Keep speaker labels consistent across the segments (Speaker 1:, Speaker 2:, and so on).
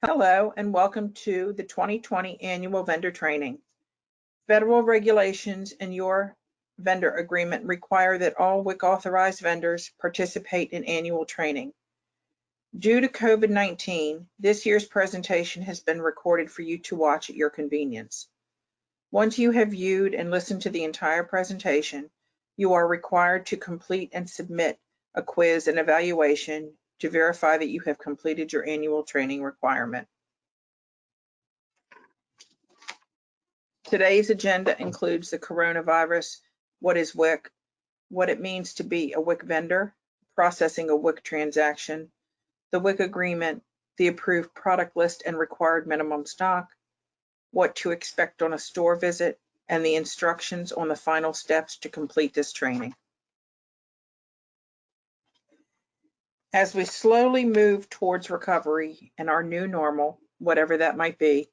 Speaker 1: Hello and welcome to the 2020 Annual Vendor Training. Federal regulations and your vendor agreement require that all WIC authorized vendors participate in annual training. Due to COVID-19, this year's presentation has been recorded for you to watch at your convenience. Once you have viewed and listened to the entire presentation, you are required to complete and submit a quiz and evaluation to verify that you have completed your annual training requirement. Today's agenda includes the coronavirus, what is WIC, what it means to be a WIC vendor, processing a WIC transaction, the WIC agreement, the approved product list and required minimum stock, what to expect on a store visit, and the instructions on the final steps to complete this training. As we slowly move towards recovery and our new normal, whatever that might be,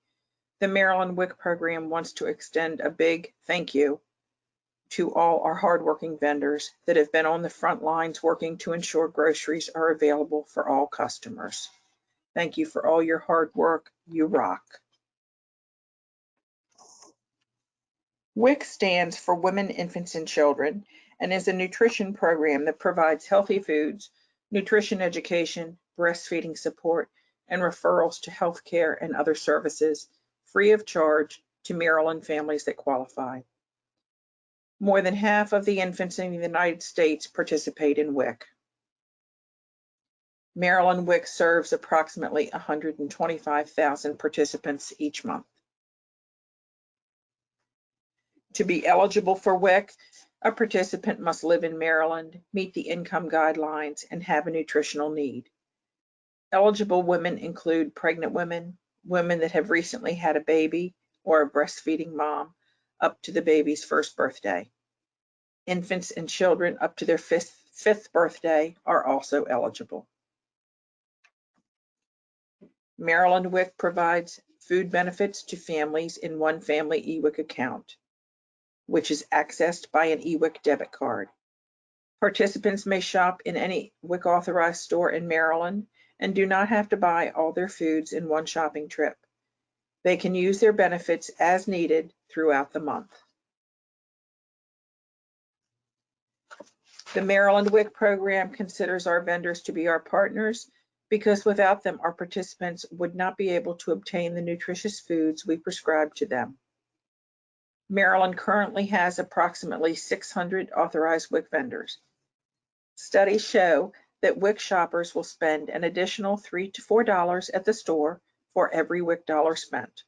Speaker 1: the Maryland WIC program wants to extend a big thank you to all our hardworking vendors that have been on the front lines working to ensure groceries are available for all customers. Thank you for all your hard work. You rock. WIC stands for Women, Infants, and Children and is a nutrition program that provides healthy foods, nutrition education, breastfeeding support, and referrals to healthcare and other services free of charge to Maryland families that qualify. More than half of the infants in the United States participate in WIC. Maryland WIC serves approximately 125,000 participants each month. To be eligible for WIC, a participant must live in Maryland, meet the income guidelines, and have a nutritional need. Eligible women include pregnant women, women that have recently had a baby, or a breastfeeding mom up to the baby's first birthday. Infants and children up to their fifth birthday are also eligible. Maryland WIC provides food benefits to families in one family eWIC account, which is accessed by an eWIC debit card. Participants may shop in any WIC authorized store in Maryland and do not have to buy all their foods in one shopping trip. They can use their benefits as needed throughout the month. The Maryland WIC program considers our vendors to be our partners because without them, our participants would not be able to obtain the nutritious foods we prescribe to them. Maryland currently has approximately 600 authorized WIC vendors. Studies show that WIC shoppers will spend an additional $3 to $4 at the store for every WIC dollar spent.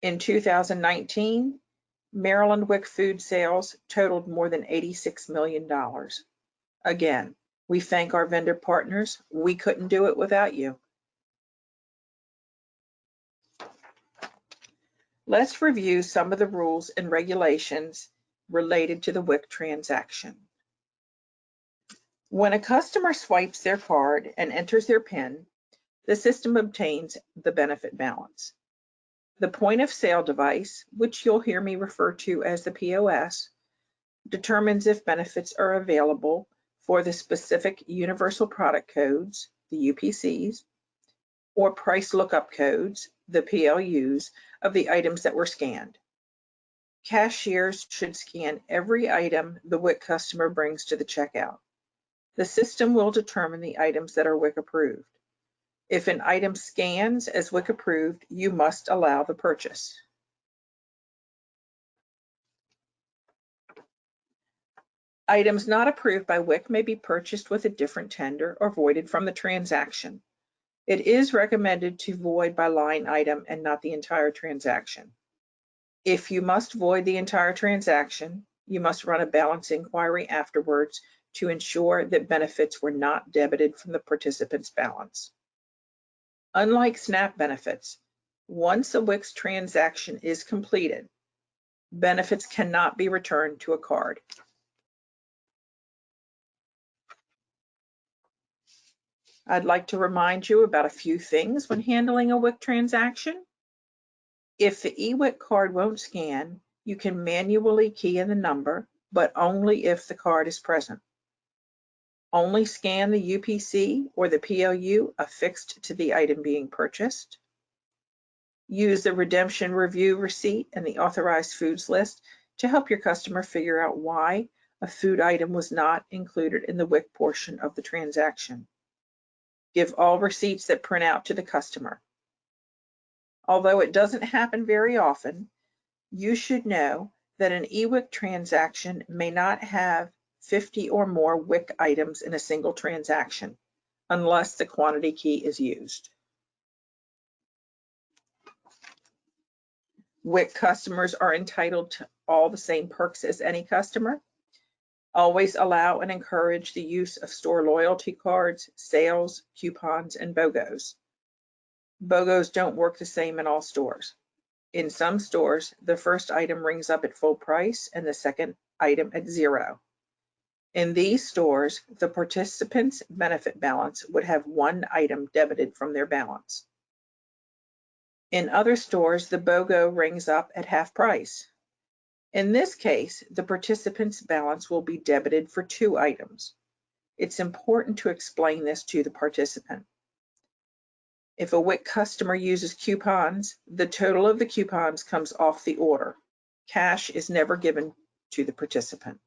Speaker 1: In 2019, Maryland WIC food sales totaled more than $86 million. Again, we thank our vendor partners. We couldn't do it without you. Let's review some of the rules and regulations related to the WIC transaction. When a customer swipes their card and enters their PIN, the system obtains the benefit balance. The point of sale device, which you'll hear me refer to as the POS, determines if benefits are available for the specific universal product codes, the UPCs, or price lookup codes, the PLUs, of the items that were scanned. Cashiers should scan every item the WIC customer brings to the checkout. The system will determine the items that are WIC approved. If an item scans as WIC approved, you must allow the purchase. Items not approved by WIC may be purchased with a different tender or voided from the transaction. It is recommended to void by line item and not the entire transaction. If you must void the entire transaction, you must run a balance inquiry afterwards to ensure that benefits were not debited from the participant's balance. Unlike SNAP benefits, once a WIC transaction is completed, benefits cannot be returned to a card. I'd like to remind you about a few things when handling a WIC transaction. If the eWIC card won't scan, you can manually key in the number, but only if the card is present. Only scan the UPC or the PLU affixed to the item being purchased. Use the redemption review receipt and the authorized foods list to help your customer figure out why a food item was not included in the WIC portion of the transaction. Give all receipts that print out to the customer. Although it doesn't happen very often, you should know that an eWIC transaction may not have 50 or more WIC items in a single transaction, unless the quantity key is used. WIC customers are entitled to all the same perks as any customer. Always allow and encourage the use of store loyalty cards, sales, coupons, and BOGOS. BOGOS don't work the same in all stores. In some stores, the first item rings up at full price and the second item at zero. In these stores, the participant's benefit balance would have one item debited from their balance. In other stores, the BOGO rings up at half price. In this case, the participant's balance will be debited for two items. It's important to explain this to the participant. If a WIC customer uses coupons, the total of the coupons comes off the order. Cash is never given to the participant.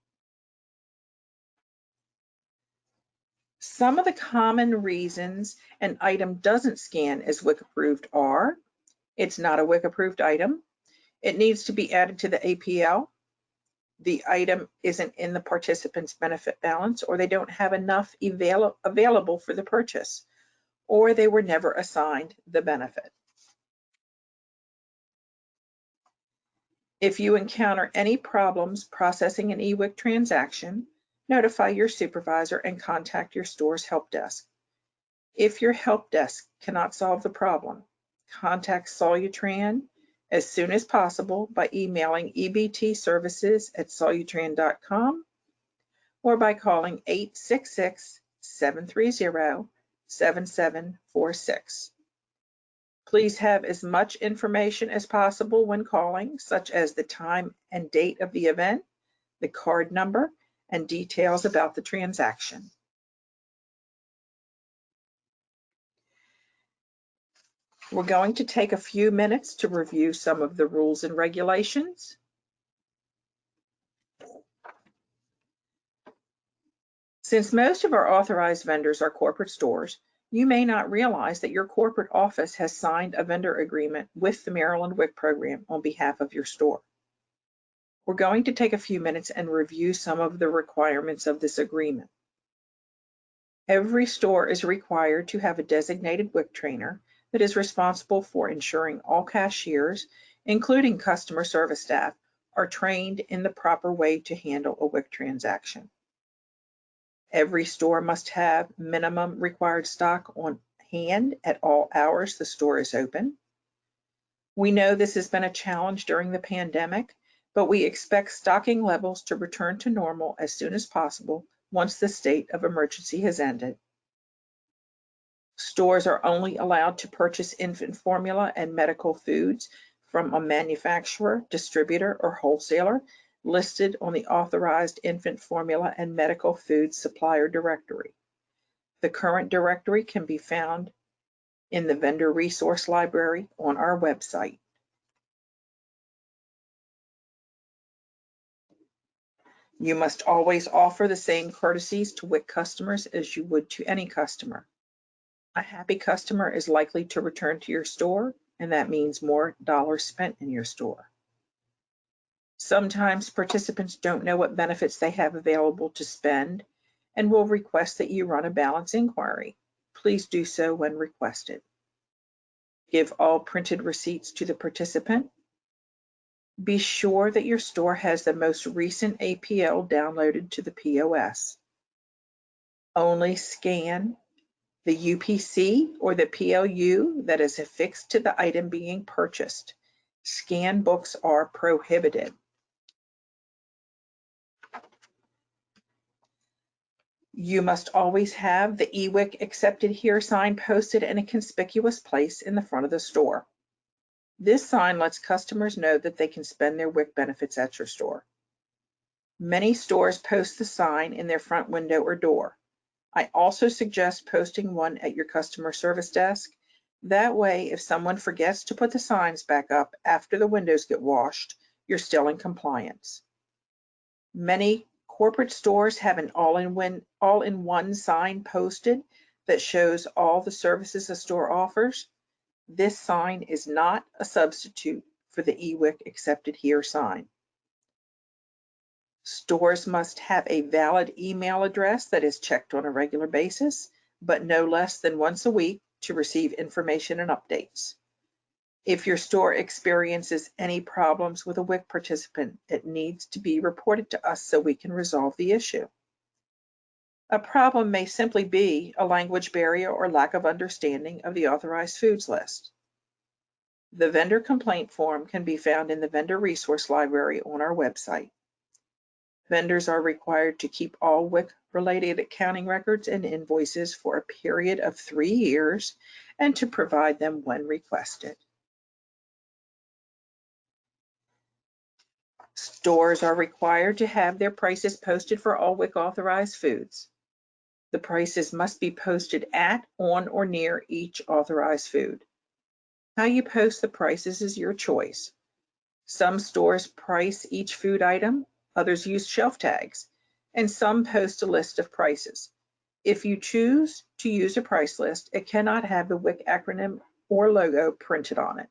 Speaker 1: Some of the common reasons an item doesn't scan as WIC approved are: it's not a WIC approved item, it needs to be added to the APL, the item isn't in the participant's benefit balance, or they don't have enough available for the purchase, or they were never assigned the benefit. If you encounter any problems processing an eWIC transaction, notify your supervisor and contact your store's help desk. If your help desk cannot solve the problem, contact Solutran as soon as possible by emailing ebtservices@solutran.com or by calling 866-730-7746. Please have as much information as possible when calling, such as the time and date of the event, the card number, and details about the transaction. We're going to take a few minutes to review some of the rules and regulations. Since most of our authorized vendors are corporate stores, you may not realize that your corporate office has signed a vendor agreement with the Maryland WIC program on behalf of your store. We're going to take a few minutes and review some of the requirements of this agreement. Every store is required to have a designated WIC trainer that is responsible for ensuring all cashiers, including customer service staff, are trained in the proper way to handle a WIC transaction. Every store must have minimum required stock on hand at all hours the store is open. We know this has been a challenge during the pandemic, but we expect stocking levels to return to normal as soon as possible once the state of emergency has ended. Stores are only allowed to purchase infant formula and medical foods from a manufacturer, distributor, or wholesaler listed on the authorized infant formula and medical food supplier directory. The current directory can be found in the vendor resource library on our website. You must always offer the same courtesies to WIC customers as you would to any customer. A happy customer is likely to return to your store, and that means more dollars spent in your store. Sometimes participants don't know what benefits they have available to spend and will request that you run a balance inquiry. Please do so when requested. Give all printed receipts to the participant. Be sure that your store has the most recent APL downloaded to the POS. Only scan the UPC or the PLU that is affixed to the item being purchased. Scan books are prohibited. You must always have the eWIC accepted here sign posted in a conspicuous place in the front of the store. This sign lets customers know that they can spend their WIC benefits at your store. Many stores post the sign in their front window or door. I also suggest posting one at your customer service desk. That way, if someone forgets to put the signs back up after the windows get washed, you're still in compliance. Many corporate stores have an all-in-one sign posted that shows all the services a store offers. This sign is not a substitute for the eWick Accepted Here sign. Stores must have a valid email address that is checked on a regular basis, but no less than once a week to receive information and updates. If your store experiences any problems with a WIC participant, it needs to be reported to us so we can resolve the issue. A problem may simply be a language barrier or lack of understanding of the authorized foods list. The vendor complaint form can be found in the vendor resource library on our website. Vendors are required to keep all WIC-related accounting records and invoices for a period of 3 years and to provide them when requested. Stores are required to have their prices posted for all WIC authorized foods. The prices must be posted at, on, or near each authorized food. How you post the prices is your choice. Some stores price each food item, others use shelf tags, and some post a list of prices. If you choose to use a price list, it cannot have the WIC acronym or logo printed on it.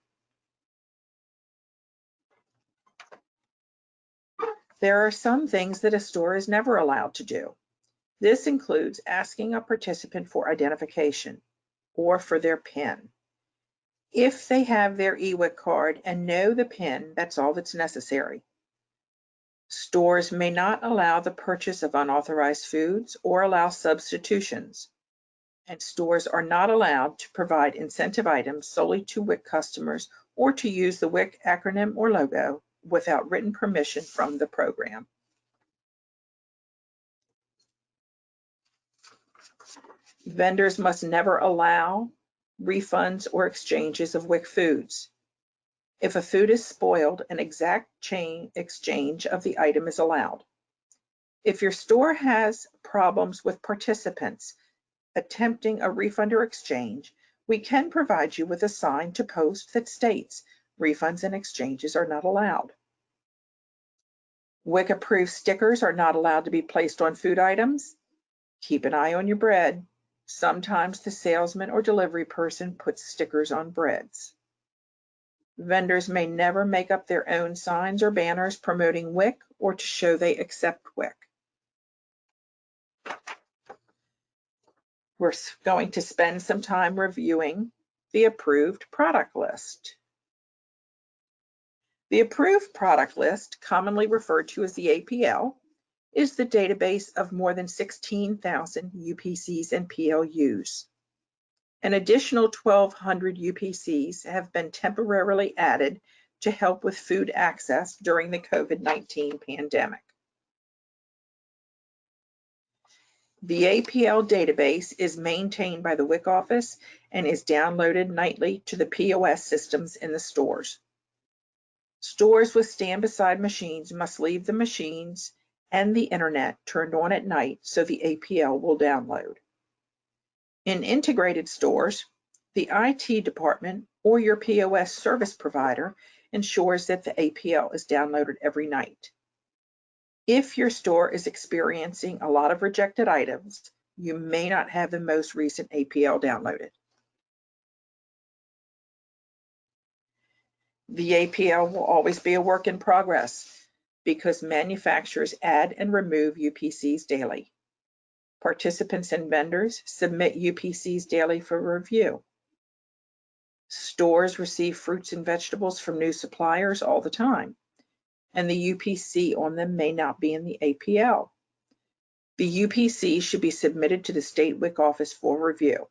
Speaker 1: There are some things that a store is never allowed to do. This includes asking a participant for identification or for their PIN. If they have their eWIC card and know the PIN, that's all that's necessary. Stores may not allow the purchase of unauthorized foods or allow substitutions. And stores are not allowed to provide incentive items solely to WIC customers or to use the WIC acronym or logo without written permission from the program. Vendors must never allow refunds or exchanges of WIC foods. If a food is spoiled, an exact chain exchange of the item is allowed. If your store has problems with participants attempting a refund or exchange, we can provide you with a sign to post that states refunds and exchanges are not allowed. WIC-approved stickers are not allowed to be placed on food items. Keep an eye on your bread. Sometimes the salesman or delivery person puts stickers on breads. Vendors may never make up their own signs or banners promoting WIC or to show they accept WIC. We're going to spend some time reviewing the approved product list. The approved product list, commonly referred to as the APL, is the database of more than 16,000 UPCs and PLUs. An additional 1,200 UPCs have been temporarily added to help with food access during the COVID-19 pandemic. The APL database is maintained by the WIC office and is downloaded nightly to the POS systems in the stores. Stores with stand-beside machines must leave the machines and the internet turned on at night so the APL will download. In integrated stores, the IT department or your POS service provider ensures that the APL is downloaded every night. If your store is experiencing a lot of rejected items, you may not have the most recent APL downloaded. The APL will always be a work in progress because manufacturers add and remove UPCs daily. Participants and vendors submit UPCs daily for review. Stores receive fruits and vegetables from new suppliers all the time, and the UPC on them may not be in the APL. The UPC should be submitted to the state WIC office for review.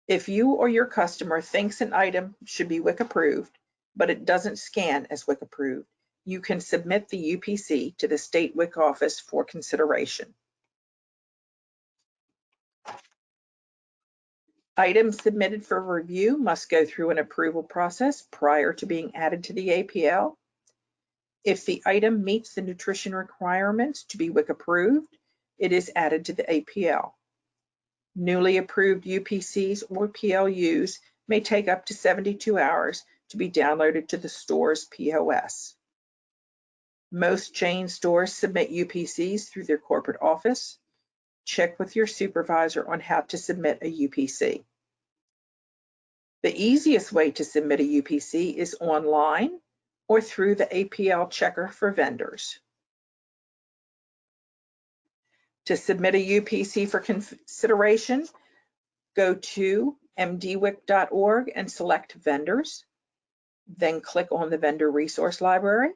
Speaker 1: If you or your customer thinks an item should be WIC approved, but it doesn't scan as WIC approved, you can submit the UPC to the state WIC office for consideration. Items submitted for review must go through an approval process prior to being added to the APL. If the item meets the nutrition requirements to be WIC approved, it is added to the APL. Newly approved UPCs or PLUs may take up to 72 hours to be downloaded to the store's POS. Most chain stores submit UPCs through their corporate office. Check with your supervisor on how to submit a UPC. The easiest way to submit a UPC is online or through the APL checker for vendors. To submit a UPC for consideration, go to mdwic.org and select Vendors, then click on the Vendor Resource Library.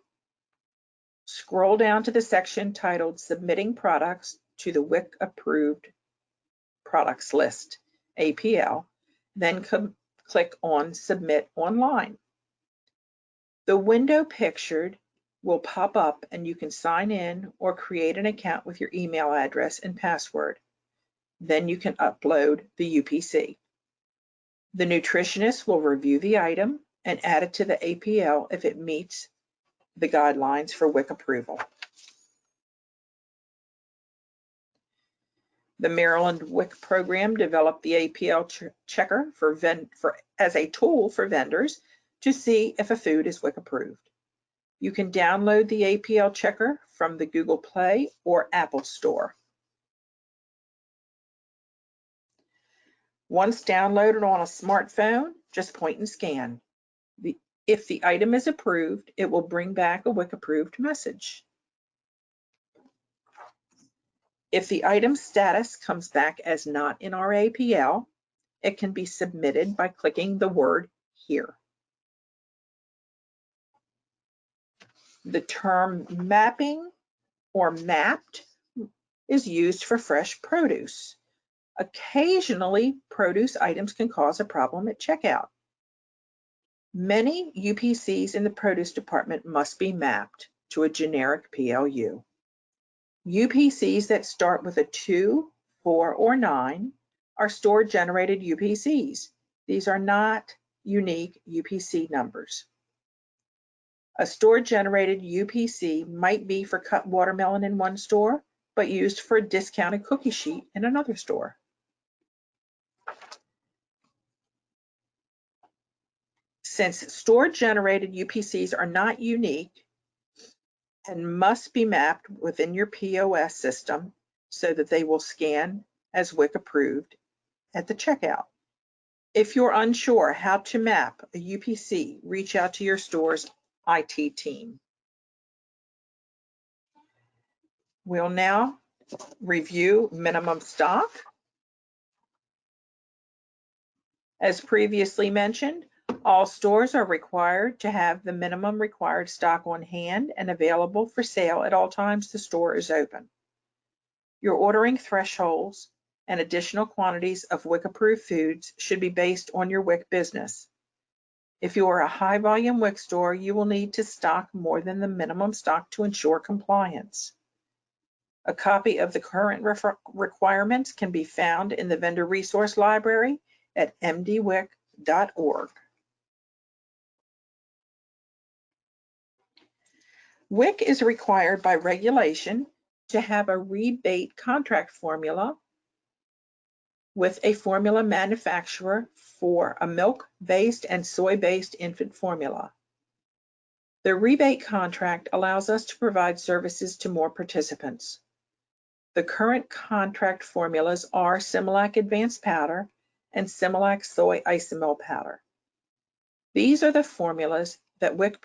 Speaker 1: Scroll down to the section titled Submitting Products to the WIC Approved Products List, APL, then click on Submit Online. The window pictured will pop up and you can sign in or create an account with your email address and password. Then you can upload the UPC. The nutritionist will review the item and add it to the APL if it meets the guidelines for WIC approval. The Maryland WIC program developed the APL checker as a tool for vendors to see if a food is WIC approved. You can download the APL checker from the Google Play or Apple Store. Once downloaded on a smartphone, just point and scan. If the item is approved, it will bring back a WIC approved message. If the item's status comes back as not in our APL, it can be submitted by clicking the word Here. The term mapping or mapped is used for fresh produce. Occasionally, produce items can cause a problem at checkout. Many UPCs in the produce department must be mapped to a generic PLU. UPCs that start with a 2, 4, or 9 are store-generated UPCs. These are not unique UPC numbers. A store-generated UPC might be for cut watermelon in one store, but used for a discounted cookie sheet in another store. Since store-generated UPCs are not unique and must be mapped within your POS system so that they will scan as WIC approved at the checkout. If you're unsure how to map a UPC, reach out to your store's IT team. We'll now review minimum stock. As previously mentioned, all stores are required to have the minimum required stock on hand and available for sale at all times the store is open. Your ordering thresholds and additional quantities of WIC-approved foods should be based on your WIC business. If you are a high-volume WIC store, you will need to stock more than the minimum stock to ensure compliance. A copy of the current requirements can be found in the Vendor Resource Library at mdwic.org. WIC is required by regulation to have a rebate contract formula with a formula manufacturer for a milk-based and soy-based infant formula. The rebate contract allows us to provide services to more participants. The current contract formulas are Similac Advanced Powder and Similac Soy Isomil Powder. These are the formulas that WIC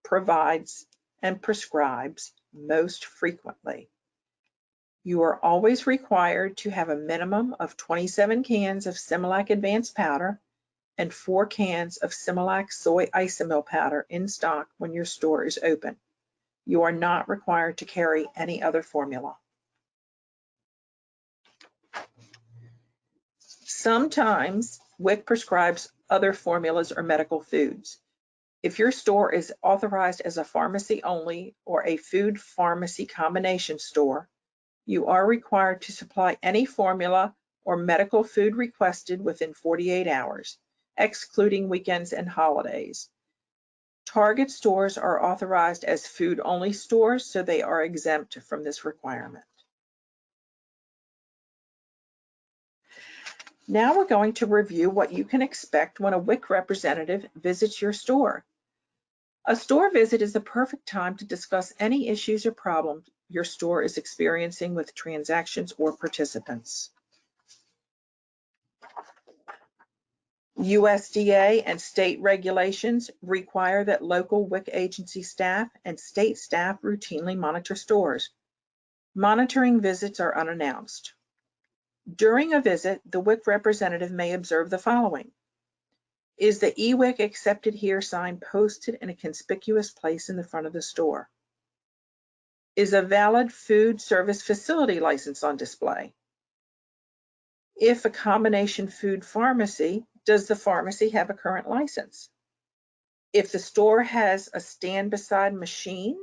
Speaker 1: provides and prescribes most frequently. You are always required to have a minimum of 27 cans of Similac Advanced Powder and 4 cans of Similac Soy Isomil Powder in stock when your store is open. You are not required to carry any other formula. Sometimes WIC prescribes other formulas or medical foods. If your store is authorized as a pharmacy only or a food pharmacy combination store, you are required to supply any formula or medical food requested within 48 hours, excluding weekends and holidays. Target stores are authorized as food-only stores, so they are exempt from this requirement. Now we're going to review what you can expect when a WIC representative visits your store. A store visit is the perfect time to discuss any issues or problems your store is experiencing with transactions or participants. USDA and state regulations require that local WIC agency staff and state staff routinely monitor stores. Monitoring visits are unannounced. During a visit, the WIC representative may observe the following. Is the eWIC accepted here sign posted in a conspicuous place in the front of the store? Is a valid food service facility license on display? If a combination food pharmacy, does the pharmacy have a current license? If the store has a stand beside machine,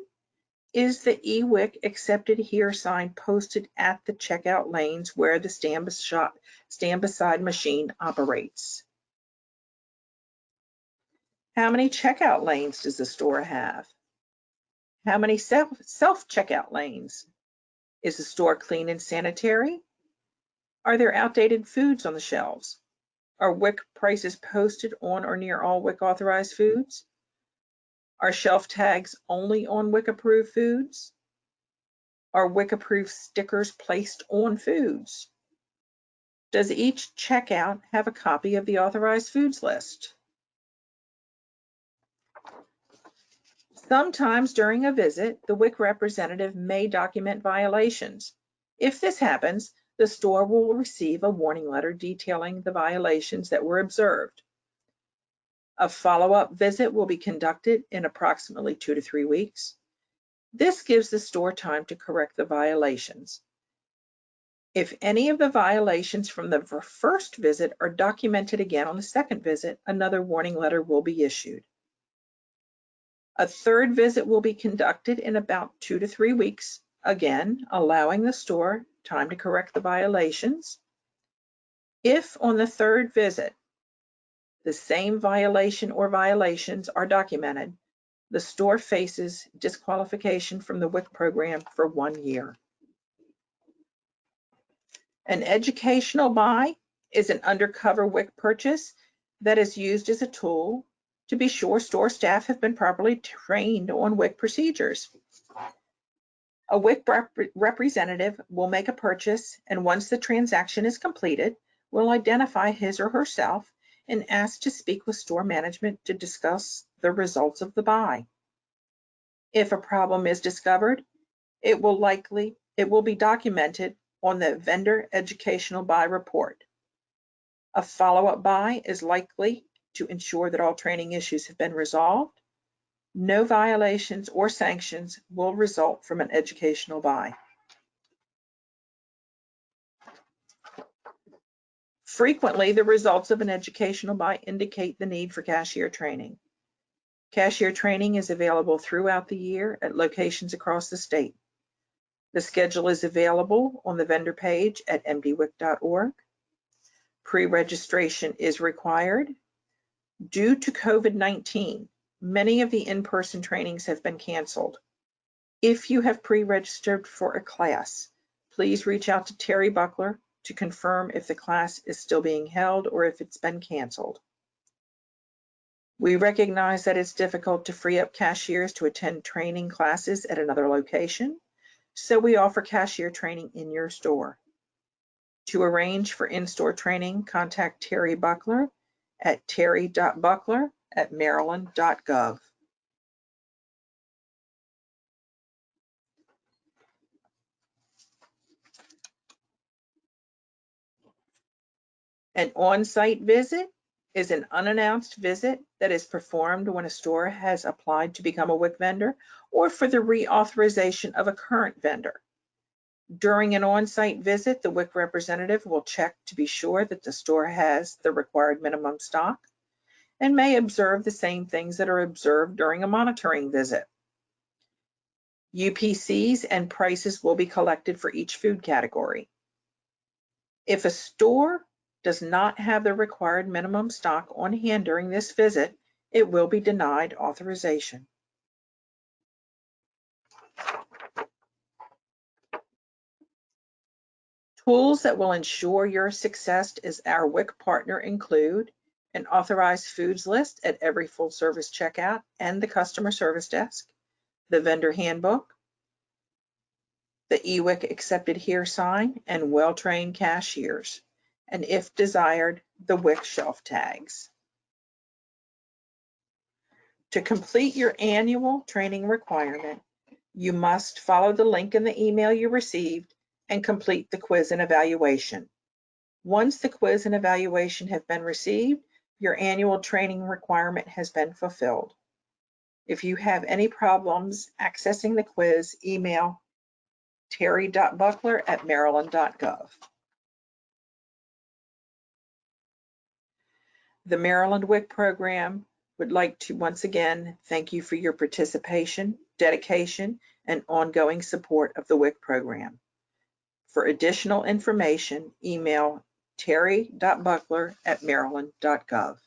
Speaker 1: is the eWIC accepted here sign posted at the checkout lanes where the stand beside machine operates? How many checkout lanes does the store have? How many self-checkout lanes? Is the store clean and sanitary? Are there outdated foods on the shelves? Are WIC prices posted on or near all WIC authorized foods? Are shelf tags only on WIC approved foods? Are WIC approved stickers placed on foods? Does each checkout have a copy of the authorized foods list? Sometimes during a visit, the WIC representative may document violations. If this happens, the store will receive a warning letter detailing the violations that were observed. A follow-up visit will be conducted in approximately 2 to 3 weeks. This gives the store time to correct the violations. If any of the violations from the first visit are documented again on the second visit, another warning letter will be issued. A third visit will be conducted in about 2 to 3 weeks, again, allowing the store time to correct the violations. If on the third visit, the same violation or violations are documented, the store faces disqualification from the WIC program for 1 year. An educational buy is an undercover WIC purchase that is used as a tool to be sure store staff have been properly trained on WIC procedures. A WIC representative will make a purchase, and once the transaction is completed, will identify his or herself and ask to speak with store management to discuss the results of the buy. If a problem is discovered, it will be documented on the vendor educational buy report. A follow-up buy is likely to ensure that all training issues have been resolved. No violations or sanctions will result from an educational buy. Frequently, the results of an educational buy indicate the need for cashier training. Cashier training is available throughout the year at locations across the state. The schedule is available on the vendor page at mdwic.org. Pre-registration is required. Due to COVID-19, many of the in-person trainings have been canceled. If you have pre-registered for a class, please reach out to Terry Buckler to confirm if the class is still being held or if it's been canceled. We recognize that it's difficult to free up cashiers to attend training classes at another location, so we offer cashier training in your store. To arrange for in-store training, contact Terry Buckler at terry.buckler@maryland.gov. An on-site visit is an unannounced visit that is performed when a store has applied to become a WIC vendor or for the reauthorization of a current vendor. During an on-site visit, the WIC representative will check to be sure that the store has the required minimum stock and may observe the same things that are observed during a monitoring visit. UPCs and prices will be collected for each food category. If a store does not have the required minimum stock on hand during this visit, it will be denied authorization. Tools that will ensure your success as our WIC partner include an authorized foods list at every full service checkout and the customer service desk, the vendor handbook, the eWIC accepted here sign, and well-trained cashiers, and if desired, the WIC shelf tags. To complete your annual training requirement, you must follow the link in the email you received and complete the quiz and evaluation. Once the quiz and evaluation have been received, your annual training requirement has been fulfilled. If you have any problems accessing the quiz, email terry.buckler@maryland.gov. The Maryland WIC program would like to once again thank you for your participation, dedication, and ongoing support of the WIC program. For additional information, email terry.buckler@maryland.gov.